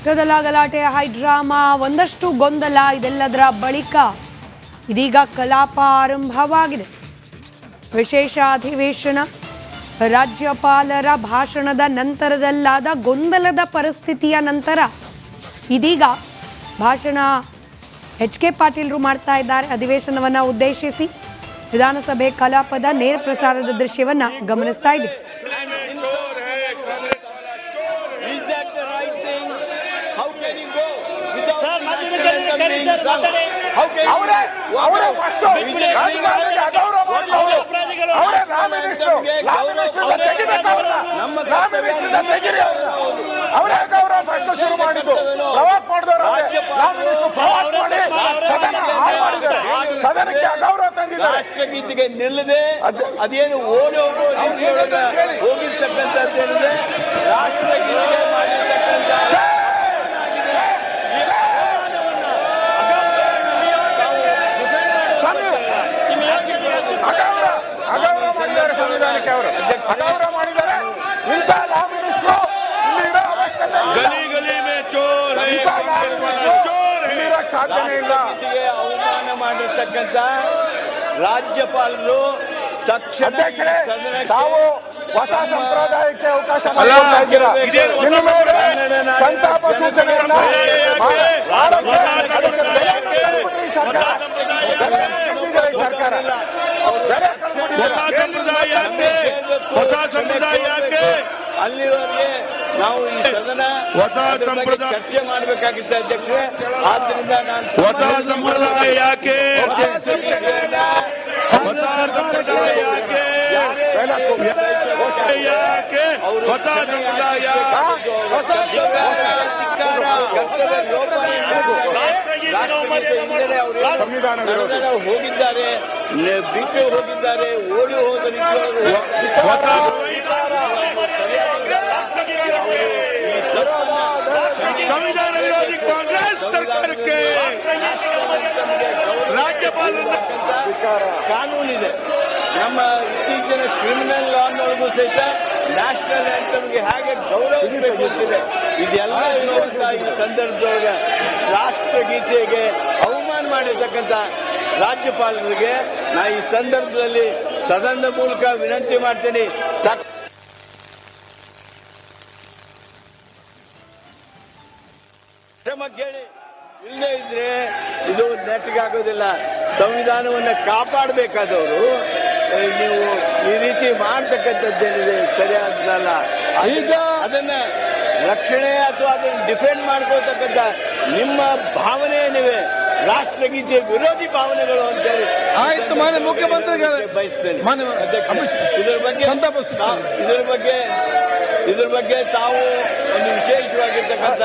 ಗದ್ದಲ ಗಲಾಟೆ ಹೈಡ್ರಾಮಾ ಒಂದಷ್ಟು ಗೊಂದಲ ಇದೆಲ್ಲದರ ಬಳಿಕ ಇದೀಗ ಕಲಾಪ ಆರಂಭವಾಗಿದೆ. ವಿಶೇಷ ಅಧಿವೇಶನ ರಾಜ್ಯಪಾಲರ ಭಾಷಣದ ನಂತರದಲ್ಲಾದ ಗೊಂದಲದ ಪರಿಸ್ಥಿತಿಯ ನಂತರ ಇದೀಗ ಭಾಷಣ ಎಚ್.ಕೆ. ಪಾಟೀಲ್ರು ಮಾಡ್ತಾ ಇದ್ದಾರೆ. ಅಧಿವೇಶನವನ್ನು ಉದ್ದೇಶಿಸಿ ವಿಧಾನಸಭೆ ಕಲಾಪದ ನೇರ ಪ್ರಸಾರದ ದೃಶ್ಯವನ್ನ ಗಮನಿಸ್ತಾ ಇದ್ದೀವಿ. ಶುರು ಮಾಡಿದ್ದು ಸದನಕ್ಕೆ ಅಗೌರವ ತಂದಿದ್ದಾರೆ. ರಾಷ್ಟ್ರಗೀತೆಗೆ ನಿಲ್ಲದೆ ಅದೇನು ಓಡಿ ಹೋಗೋ ಹೋಗಿರ್ತಕ್ಕಂಥದ್ದೇನಿದೆ ರಾಷ್ಟ್ರಗೀತೆ ಮಾಡಿರ್ತಕ್ಕಂಥ ಅಗೌರವ ಮಾಡಿದ್ದಾರೆ. ಸಂವಿಧಾನಕ್ಕೆ ಅವರು ಅಗೌರವ ಮಾಡಿದ್ದಾರೆ. ಇಂಥ ಲಾ ಮಿನಿಸ್ಟ್ರು ಇಲ್ಲಿ ಇರೋ ಅವಶ್ಯಕತೆ ಸಾಧ್ಯನೇ ಇಲ್ಲ. ಅವಮಾನ ಮಾಡಿರ್ತಕ್ಕಂಥ ರಾಜ್ಯಪಾಲರು ತಕ್ಷಣ ತಾವು ಹೊಸ ಸಂಪ್ರದಾಯಕ್ಕೆ ಅವಕಾಶ ಸಂತಾಪ ಸೂಚನೆಯನ್ನ ಸರ್ಕಾರ ಅಲ್ಲಿವರೆಗೆ ನಾವು ಈ ಸದನ ಚರ್ಚೆ ಮಾಡಬೇಕಾಗಿತ್ತು ಅಧ್ಯಕ್ಷರೇ. ಆದ್ರಿಂದ ನಾನು ಹೊಸ ಸಂಪ್ರದಾಯ ಯಾಕೆ ಸಂವಿಧಾನ ಹೋಗಿದ್ದಾರೆ, ಬಿಟ್ಟು ಹೋಗಿದ್ದಾರೆ, ಓಡಿ ಹೋದ ಸಂವಿಧಾನ ವಿರೋಧಿ ಕಾಂಗ್ರೆಸ್ ಸರ್ಕಾರಕ್ಕೆ ರಾಜ್ಯಪಾಲರ ಕಾನೂನಿದೆ. ನಮ್ಮ ಇತ್ತೀಚಿನ ಕ್ರಿಮಿನಲ್ ಲಾನೊಳಗೂ ಸಹಿತ ನ್ಯಾಷನಲ್ ಆಂಥಮ್ಗೆ ಹೇಗೆ ಗೌರವಿಸಬೇಕು ಅಂತಿದೆ. ಇದೆಲ್ಲ ಇರುವಂತ ಈ ಸಂದರ್ಭದೊಳಗೆ ರಾಷ್ಟ್ರಗೀತೆಗೆ ಅವಮಾನ ಮಾಡಿರ್ತಕ್ಕಂಥ ರಾಜ್ಯಪಾಲರಿಗೆ ನಾ ಈ ಸಂದರ್ಭದಲ್ಲಿ ಸದನದ ಮೂಲಕ ವಿನಂತಿ ಮಾಡ್ತೀನಿ. ಕ್ರಮ ಕೇಳಿ, ಇಲ್ಲದೇ ಇದ್ರೆ ಇದು ನೆಟ್ಟಗಾಗೋದಿಲ್ಲ. ಸಂವಿಧಾನವನ್ನ ಕಾಪಾಡಬೇಕಾದವರು ನೀವು ಈ ರೀತಿ ಮಾಡ್ತಕ್ಕಂಥದ್ದೇನಿದೆ ಸರಿಯಾದಲ್ಲ. ಈಗ ಅದನ್ನ ರಕ್ಷಣೆ ಅಥವಾ ಅದನ್ನ ಡಿಫೆಂಡ್ ಮಾಡ್ಕೊಳ್ತಕ್ಕಂಥ ನಿಮ್ಮ ಭಾವನೆ ಏನಿವೆ ರಾಷ್ಟ್ರಗೀತೆ ವಿರೋಧಿ ಭಾವನೆಗಳು ಅಂತೇಳಿ ಆಯ್ತು. ಮಾನ್ಯ ಮುಖ್ಯಮಂತ್ರಿಗಳು ಬಯಸ್ತೇನೆ. ಇದ್ರ ಬಗ್ಗೆ ತಾವು ಒಂದು ವಿಶೇಷವಾಗಿರ್ತಕ್ಕಂಥ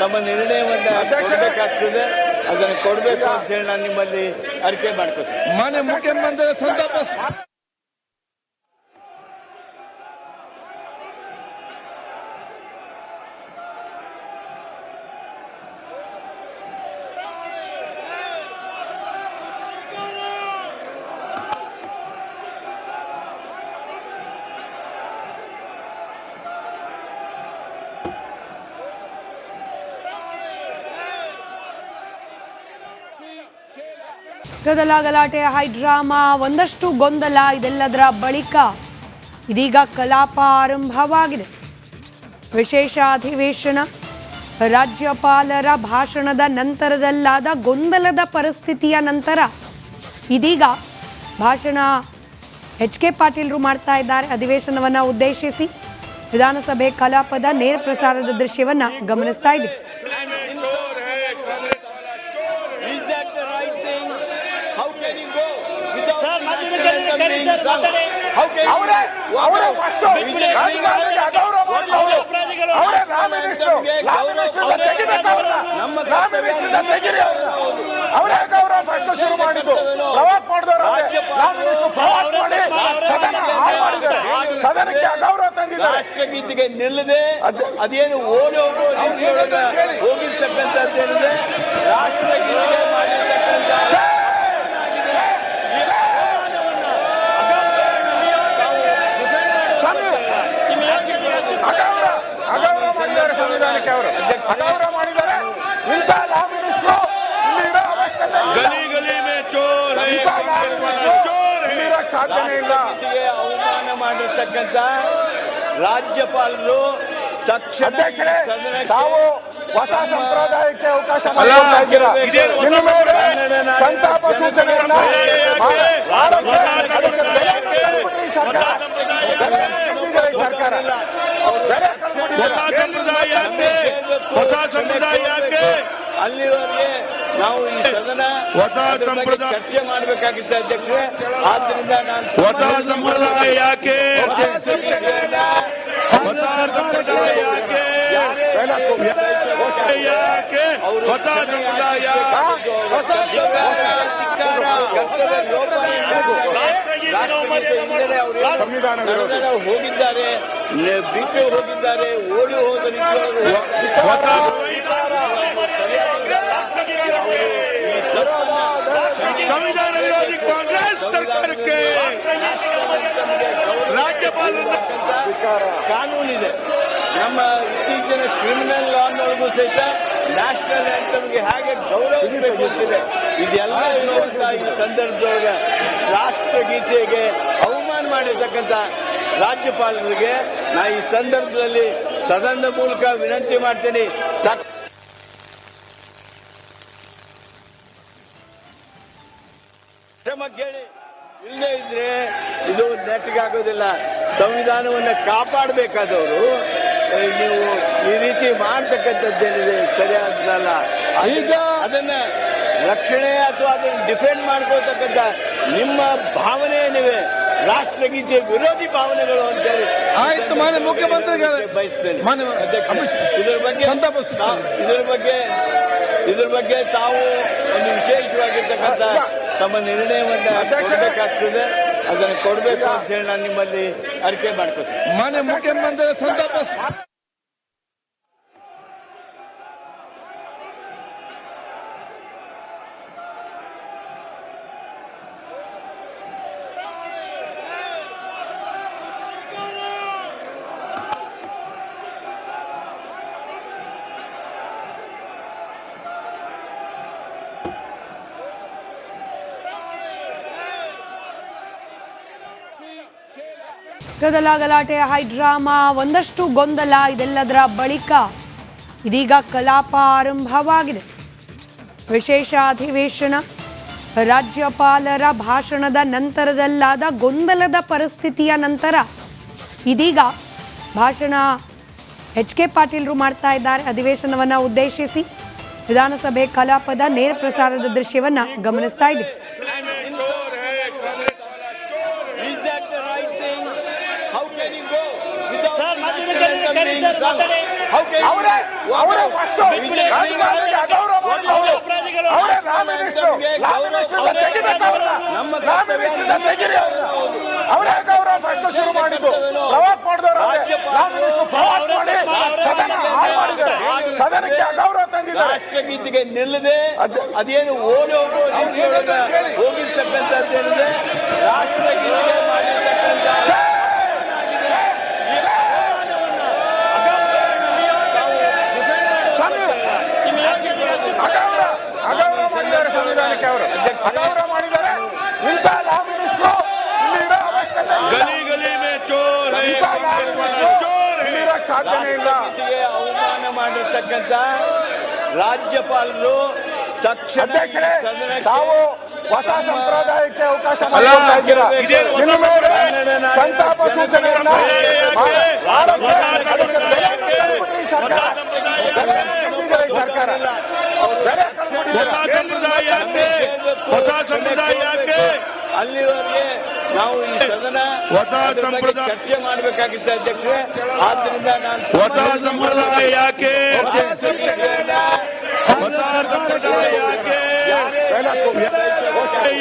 ತಮ್ಮ ನಿರ್ಣಯವನ್ನ ಕೊಡಬೇಕಾಗ್ತದೆ. ಅದನ್ನು ಕೊಡಬೇಕು ಅಂತ ಹೇಳಿ ನಾನು ನಿಮ್ಮಲ್ಲಿ ಅರಿಕೆ ಮಾಡ್ಕೊತೀನಿ. ಮಾನ್ಯ ಮುಖ್ಯಮಂತ್ರಿ ಸಂತಾಪ ಗದ್ದಲ ಗಲಾಟೆ ಹೈಡ್ರಾಮಾ ಒಂದಷ್ಟು ಗೊಂದಲ ಇದೆಲ್ಲದರ ಬಳಿಕ ಇದೀಗ ಕಲಾಪ ಆರಂಭವಾಗಿದೆ. ವಿಶೇಷ ಅಧಿವೇಶನ ರಾಜ್ಯಪಾಲರ ಭಾಷಣದ ನಂತರದಲ್ಲಾದ ಗೊಂದಲದ ಪರಿಸ್ಥಿತಿಯ ನಂತರ ಇದೀಗ ಭಾಷಣ ಎಚ್.ಕೆ. ಪಾಟೀಲ್ರು ಮಾಡ್ತಾ ಇದ್ದಾರೆ. ಅಧಿವೇಶನವನ್ನು ಉದ್ದೇಶಿಸಿ ವಿಧಾನಸಭೆ ಕಲಾಪದ ನೇರ ಪ್ರಸಾರದ ದೃಶ್ಯವನ್ನ ಗಮನಿಸ್ತಾ ಇದ್ದೀವಿ. ಅವರೇ ಗೌರವ ಫಸ್ಟ್ ಶುರು ಮಾಡಿದ್ದು ಪ್ರವಾಸ ಮಾಡಿದ್ದಾರೆ. ಸದನಕ್ಕೆ ಅಗೌರವ ತಂದಿದ್ದಾರೆ. ರಾಷ್ಟ್ರಗೀತೆಗೆ ನಿಲ್ಲದೆ ಅದೇನು ಓಡಿ ಹೋಗೋ ಹೋಗಿರ್ತಕ್ಕಂಥದ್ದೇನಿದೆ ರಾಷ್ಟ್ರಗೀತೆ ಮಾಡಿರ್ತಕ್ಕಂಥ ಅಗೌರವ ಮಾಡಿದ್ದಾರೆ ಸಂವಿಧಾನಕ್ಕೆ ಅವರು ಅಗೌರವ ಸಾಧ್ಯನೇ ಇಲ್ಲ. ರಾಷ್ಟ್ರಪತಿಗೆ ಅವಮಾನ ಮಾಡಿರ್ತಕ್ಕಂಥ ರಾಜ್ಯಪಾಲರು ತಕ್ಷಣ ಅಧ್ಯಕ್ಷರೇ, ಸದನಕ್ಕೆ ತಾವು ಹೊಸ ಸಂಪ್ರದಾಯಕ್ಕೆ ಅವಕಾಶ ಅಲ್ಲ, ಮಾಡಿಕೊಡ್ತಾ ಇದ್ದೀರಾ. ಇದೇನು ಹೊಸ ಇನ್ನು ಮೇಲೆ ಸಂಪ್ರದಾಯ? ಸಂತಾಪ ಸೂಚನೆಯನ್ನ ಯಾಕೆ? ಅದಕ್ಕೆ ಬೆಲೆಯನ್ನು ತಂದುಬಿಟ್ರಿ ಈ ಸರ್ಕಾರ. ಬೆಲೆಯನ್ನು ತಂದಿದೆ ಈ ಸರ್ಕಾರ. ಬೆಲೆ ತಂದುಬಿಟ್ಟಿದೆ. ಹೊಸ ಸಂಪ್ರದಾಯ ಯಾಕೆ? ಹೊಸ ಸಂಪ್ರದಾಯ ಯಾಕೆ? ಅಲ್ಲಿವರೆಗೆ ನಾವು ಈ ಸದನ ಹೊಸ ಅದ್ರ ಬಗ್ಗೆ ಸಂಪ್ರದಾಯ ಚರ್ಚೆ ಮಾಡಬೇಕಾಗಿತ್ತು ಅಧ್ಯಕ್ಷರೇ. ಆದ್ರಿಂದ ನಾನು ಹೊಸ ಸಂಪ್ರದಾಯ ಯಾಕೆ? ಹೊಸ ಸಂಪ್ರದಾಯ ಯಾಕೆ? ಬೆಲೆ ತುಂಬಿದೆ. ಯಾಕೆ? ಹೊಸ ಸಂಪ್ರದಾಯ ಸಂವಿಧಾನ ವಿರೋಧಿ. ಹೋಗಿದ್ದಾರೆ, ಬಿಟ್ಟು ಹೋಗಿದ್ದಾರೆ, ಓಡಿ ಹೋದ ಹೊಸ ಸಂವಿಧಾನ ವಿರೋಧಿ ಕಾಂಗ್ರೆಸ್ ಸರ್ಕಾರಕ್ಕೆ ರಾಜ್ಯಪಾಲರ ಕಾನೂನಿದೆ. ನಮ್ಮ ಇತ್ತೀಚಿನ ಕ್ರಿಮಿನಲ್ ಲಾನೊಳಗೂ ಸಹಿತ ನ್ಯಾಷನಲ್ ಆಂಥಮ್ಗೆ ಹೇಗೆ ಗೌರವಿಸಬೇಕು ಅಂತಿದೆ. ಇದೆಲ್ಲ ಇರುವಂತ ಈ ಸಂದರ್ಭದೊಳಗೆ ರಾಷ್ಟ್ರಗೀತೆಗೆ ಅವಮಾನ ಮಾಡಿರ್ತಕ್ಕಂಥ ರಾಜ್ಯಪಾಲರಿಗೆ ನಾ ಈ ಸಂದರ್ಭದಲ್ಲಿ ಸದನದ ಮೂಲಕ ವಿನಂತಿ ಮಾಡ್ತೀನಿ. ಕ್ರಮ ಕೇಳಿ, ಇಲ್ಲದೇ ಇದ್ರೆ ಇದು ನೆಟ್ಟಗಾಗೋದಿಲ್ಲ. ಸಂವಿಧಾನವನ್ನು ಕಾಪಾಡಬೇಕಾದವರು ನೀವು ಈ ರೀತಿ ಮಾಡ್ತಕ್ಕಂಥದ್ದೇನಿದೆ ಸರಿಯಾದಲ್ಲ. ಈಗ ಅದನ್ನ ರಕ್ಷಣೆ ಅಥವಾ ಅದನ್ನು ಡಿಫೆಂಡ್ ಮಾಡ್ಕೊಳ್ತಕ್ಕಂಥ ನಿಮ್ಮ ಭಾವನೆ ಏನಿವೆ ರಾಷ್ಟ್ರಗೀತೆ ವಿರೋಧಿ ಭಾವನೆಗಳು ಅಂತೇಳಿ ಆಯ್ತು, ಮಾನ್ಯ ಮುಖ್ಯಮಂತ್ರಿಗಳೇ ಬಯಸ್ತೇನೆ. ಅಧ್ಯಕ್ಷ, ಇದರ ಬಗ್ಗೆ ಇದ್ರ ಬಗ್ಗೆ ತಾವು ಒಂದು ವಿಶೇಷವಾಗಿರ್ತಕ್ಕಂಥ ತಮ್ಮ ನಿರ್ಣಯವನ್ನ ಕೊಡಬೇಕಾಗ್ತದೆ. ಅದನ್ನು ಕೊಡಬೇಕು ಅಂತ ಹೇಳಿ ನಾನು ನಿಮ್ಮಲ್ಲಿ ಅರಿಕೆ ಮಾಡ್ಕೊತೀನಿ. ಮಾನ್ಯ ಮುಖ್ಯಮಂತ್ರಿ ಸಂತಾಪ ಗದ್ದಲ ಗಲಾಟೆ ಹೈಡ್ರಾಮಾ ಒಂದಷ್ಟು ಗೊಂದಲ ಇದೆಲ್ಲದರ ಬಳಿಕ ಇದೀಗ ಕಲಾಪ ಆರಂಭವಾಗಿದೆ. ವಿಶೇಷ ಅಧಿವೇಶನ ರಾಜ್ಯಪಾಲರ ಭಾಷಣದ ನಂತರದಲ್ಲಾದ ಗೊಂದಲದ ಪರಿಸ್ಥಿತಿಯ ನಂತರ ಇದೀಗ ಭಾಷಣ HK ಪಾಟೀಲ್ರು ಮಾಡ್ತಾ ಇದ್ದಾರೆ. ಅಧಿವೇಶನವನ್ನು ಉದ್ದೇಶಿಸಿ ವಿಧಾನಸಭೆ ಕಲಾಪದ ನೇರ ಪ್ರಸಾರದ ದೃಶ್ಯವನ್ನ ಗಮನಿಸ್ತಾ ಇದ್ದೀವಿ. ಅವರೇ ಗೌರವ ಫಸ್ಟ್ ಶುರು ಮಾಡಿದ್ದು. ಪ್ರವಾಕ್ ಮಾಡಿದವರು ಸದನ ಹಾಳು ಮಾಡಿದ್ದಾರೆ. ಸದನಕ್ಕೆ ಅಗೌರವ ತಂದಿದ್ದಾರೆ. ರಾಷ್ಟ್ರಗೀತೆಗೆ ನಿಲ್ಲದೆ ಅದೇನು ಓಡಿ ಹೋಗೋ ರೀತಿಯೊಳಗೆ ಹೋಗಿರ್ತಕ್ಕಂಥದ್ದೇನಿದೆ ರಾಷ್ಟ್ರಗೀತೆಗೆ ಮಾಡಿರ್ತಕ್ಕಂಥ ಅಗೌರವ ಮಾಡಿದ್ದಾರೆ. ಸಂವಿಧಾನಕ್ಕೆ ಅವರು ಅಗೌರವ ಮಾಡಿದ್ದಾರೆ. ಇಂಥ ಲಾ ಮಿನಿಸ್ಟ್ರು ಇಲ್ಲಿ ಇರೋ ಅವಶ್ಯಕತೆ ಇಲ್ಲ. ಗಲಿ ಗಲಿ ಮೇ ಚೋರ್ ಹೈ, ಇಂಥ ಲಾ ಮಿನಿಸ್ಟ್ರು ಇಲ್ಲಿ ಇರೋಕ್ಕೆ ಸಾಧ್ಯನೇ ಇಲ್ಲ. ರಾಷ್ಟ್ರಪತಿಗೆ ಅವಮಾನ ಮಾಡಿರ್ತಕ್ಕಂಥ ರಾಜ್ಯಪಾಲರು ತಕ್ಷಣ ಅಧ್ಯಕ್ಷರೇ, ಸದನಕ್ಕೆ ತಾವು ಹೊಸ ಸಂಪ್ರದಾಯಕ್ಕೆ ಅವಕಾಶ ಅಲ್ಲ, ಮಾಡಿಕೊಡ್ತಾ ಇದ್ದೀರಾ. ಇದೇನು ಹೊಸ ಇನ್ನು ಮೇಲೆ ಸಂಪ್ರದಾಯ? ಸಂತಾಪ ಸೂಚನೆಯನ್ನ ಅದಕ್ಕೆ ಬೆಲೆಯನ್ನು ತಂದುಬಿಟ್ರಿ ಈ ಸರ್ಕಾರ. ಬೆಲೆಯನ್ನು ತಂದಿದೆ ಈ ಸರ್ಕಾರ. ಬೆಲೆ ತಂದುಬಿಟ್ಟಿದೆ. ಹೊಸ ಸಂಪ್ರದಾಯ ಯಾಕೆ? ಹೊಸ ಸಂಪ್ರದಾಯ ಯಾಕೆ? ಅಲ್ಲಿವರೆಗೆ ನಾವು ಈ ಸದನ ಹೊಸ ಅದ್ರ ಬಗ್ಗೆ ಸಂಪ್ರದಾಯ ಚರ್ಚೆ ಮಾಡಬೇಕಾಗಿತ್ತು ಅಧ್ಯಕ್ಷರೇ. ಆದ್ರಿಂದ ನಾನು ಹೊಸ ಸಂಪ್ರದಾಯ ಯಾಕೆ? ಹೊಸ ಸಂಪ್ರದಾಯ ಯಾಕೆ? ಬೆಲೆ ತುಂಬಿದೆ.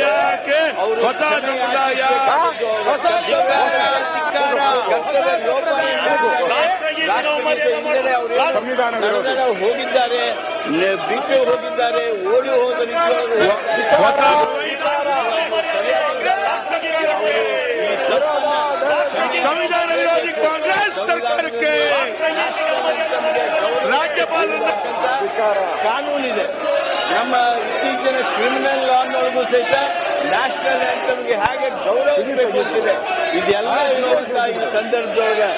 ಯಾಕೆ? ಹೊಸ ಸಂಪ್ರದಾಯ ಸಂವಿಧಾನ ವಿರೋಧಿ. ಹೋಗಿದ್ದಾರೆ, ಬಿಟ್ಟು ಹೋಗಿದ್ದಾರೆ, ಓಡಿ ಹೋದ ರೀತಿಯೊಳಗೆ ಹೊಸ ಸಂವಿಧಾನ ವಿರೋಧಿ ಕಾಂಗ್ರೆಸ್ ಸರ್ಕಾರಕ್ಕೆ ರಾಜ್ಯಪಾಲರ ಕಾನೂನಿದೆ. ನಮ್ಮ ಇತ್ತೀಚಿನ ಕ್ರಿಮಿನಲ್ ಲಾನೊಳಗೂ ಸಹಿತ ನ್ಯಾಷನಲ್ ಆಂಥಮ್ಗೆ ಹೇಗೆ ಗೌರವಿಸಬೇಕು ಅಂತಿದೆ. ಇದೆಲ್ಲ ಇರುವಂತ ಈ ಸಂದರ್ಭದೊಳಗೆ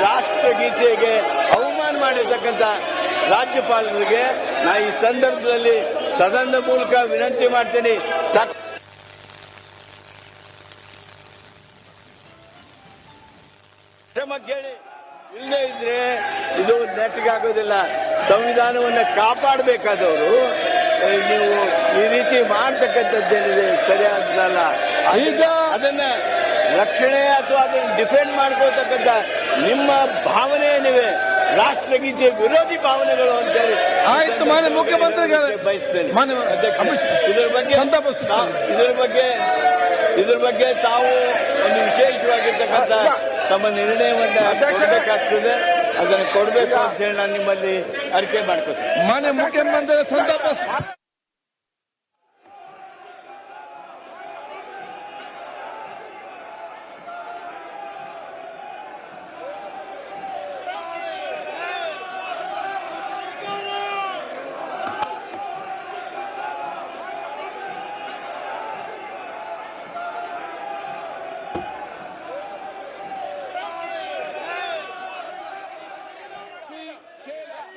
ರಾಷ್ಟ್ರಗೀತೆಗೆ ಅವಮಾನ ಮಾಡಿರ್ತಕ್ಕಂಥ ರಾಜ್ಯಪಾಲರಿಗೆ ನಾ ಈ ಸಂದರ್ಭದಲ್ಲಿ ಸದನದ ಮೂಲಕ ವಿನಂತಿ ಮಾಡ್ತೀನಿ. ಕ್ರಮ ಕೇಳಿ, ಇಲ್ಲದೇ ಇದ್ರೆ ಇದು ನೆಟ್ಗೆ ಆಗೋದಿಲ್ಲ. ಸಂವಿಧಾನವನ್ನ ಕಾಪಾಡಬೇಕಾದವರು ನೀವು ಈ ರೀತಿ ಮಾಡ್ತಕ್ಕಂಥದ್ದೇನಿದೆ ಸರಿಯಾದಲ್ಲ. ಈಗ ಅದನ್ನ ರಕ್ಷಣೆ ಅಥವಾ ಅದನ್ನ ಡಿಫೆಂಡ್ ಮಾಡ್ಕೊಳ್ತಕ್ಕಂಥ ನಿಮ್ಮ ಭಾವನೆ ಏನಿವೆ ರಾಷ್ಟ್ರಗೀತೆ ವಿರೋಧಿ ಭಾವನೆಗಳು ಅಂತೇಳಿ ಆಯ್ತು, ಮಾನ್ಯ ಮುಖ್ಯಮಂತ್ರಿಗಳೇ ಬಯಸ್ತೇನೆ. ಮಾನ್ಯ ಅಧ್ಯಕ್ಷ, ಇದ್ರ ಬಗ್ಗೆ ತಾವು ಒಂದು ವಿಶೇಷವಾಗಿರ್ತಕ್ಕಂಥ ತಮ್ಮ ನಿರ್ಣಯವನ್ನ ಕೊಡಬೇಕಾಗ್ತದೆ. ಅದನ್ನು ಕೊಡಬೇಕು ಅಂತ ಹೇಳಿ ನಾನು ನಿಮ್ಮಲ್ಲಿ ಅರಿಕೆ ಮಾಡ್ಕೊತೀನಿ. ಮಾನ್ಯ ಮುಖ್ಯಮಂತ್ರಿ ಸಂತಾಪ